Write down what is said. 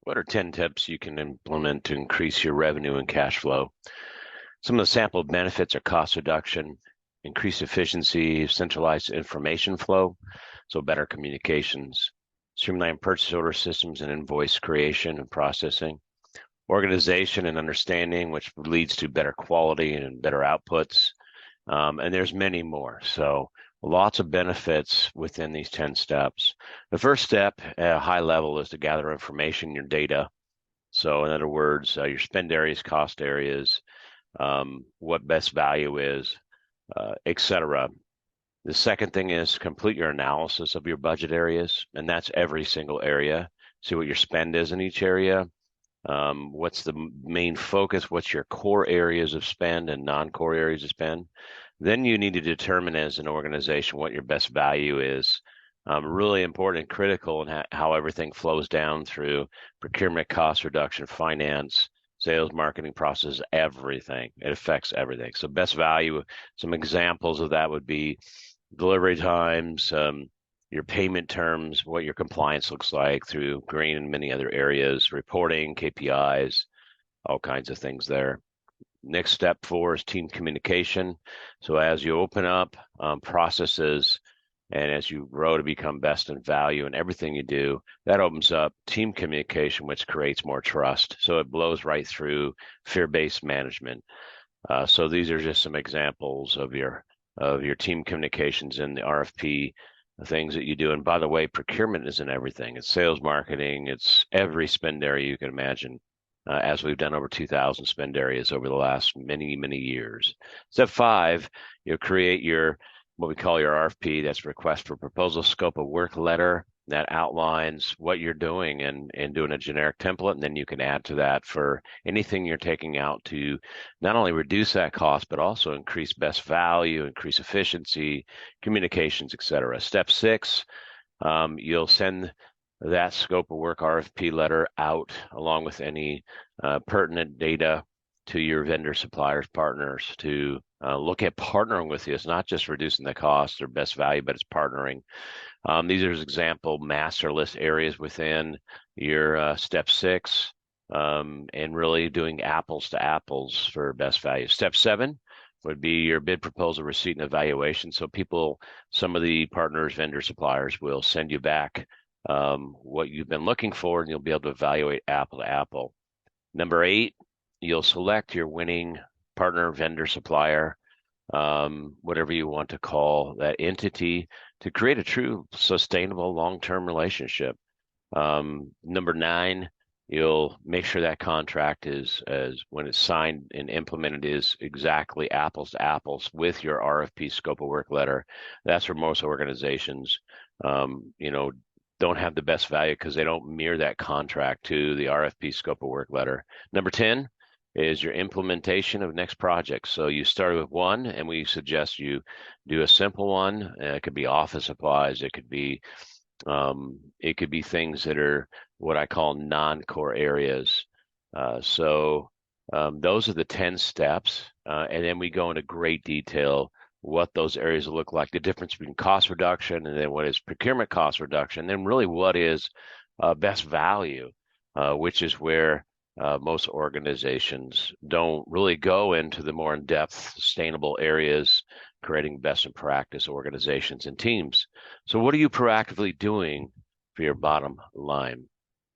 What are 10 tips you can implement to increase your revenue and cash flow? Some of the sample benefits are cost reduction, increased efficiency, centralized information flow, so better communications, streamlined purchase order systems and invoice creation and processing, organization and understanding, which leads to better quality and better outputs. And there's many more. So lots of benefits within these 10 steps. The first step at a high level is to gather information, your data. So in other words, your spend areas, cost areas, what best value is, etc. The second thing is complete your analysis of your budget areas, and that's every single area. See what your spend is in each area. What's the main focus? What's your core areas of spend and non-core areas of spend? Then you need to determine as an organization what your best value is. Really important and critical in how everything flows down through procurement, cost reduction, finance, sales, marketing process, everything. It affects everything. So best value, some examples of that would be delivery times, your payment terms, what your compliance looks like through green and many other areas, reporting, KPIs, all kinds of things there. Next step 4 is team communication. So as you open up processes and as you grow to become best in value in everything you do, that opens up team communication, which creates more trust. So it blows right through fear-based management. So these are just some examples of your team communications in the RFP, the things that you do. And by the way, procurement isn't everything. It's sales, marketing. It's every spend area you can imagine. As we've done over 2,000 spend areas over the last many, many years. Step 5, you'll create your what we call your RFP. That's request for proposal scope of work letter that outlines what you're doing and doing a generic template. And then you can add to that for anything you're taking out to not only reduce that cost, but also increase best value, increase efficiency, communications, et cetera. Step 6, you'll send that scope of work RFP letter out along with any pertinent data to your vendor suppliers, partners to look at partnering with you. It's not just reducing the cost or best value, but it's partnering. These are example master list areas within your step 6 and really doing apples to apples for best value. Step 7 would be your bid proposal receipt and evaluation. So some of the partners, vendor suppliers will send you back what you've been looking for, and you'll be able to evaluate apple to apple. Number 8, you'll select your winning partner, vendor, supplier, whatever you want to call that entity to create a true sustainable long-term relationship. Number 9, you'll make sure that contract is, as when it's signed and implemented, is exactly apples to apples with your RFP scope of work letter. That's where most organizations, don't have the best value because they don't mirror that contract to the RFP scope of work letter. Number 10 is your implementation of next project. So you start with one, and we suggest you do a simple one. It could be office supplies. It could be things that are what I call non-core areas. Those are the 10 steps, and then we go into great detail what those areas look like, the difference between cost reduction and then what is procurement cost reduction, and then really what is best value, which is where most organizations don't really go into the more in-depth sustainable areas, creating best in practice organizations and teams. So what are you proactively doing for your bottom line?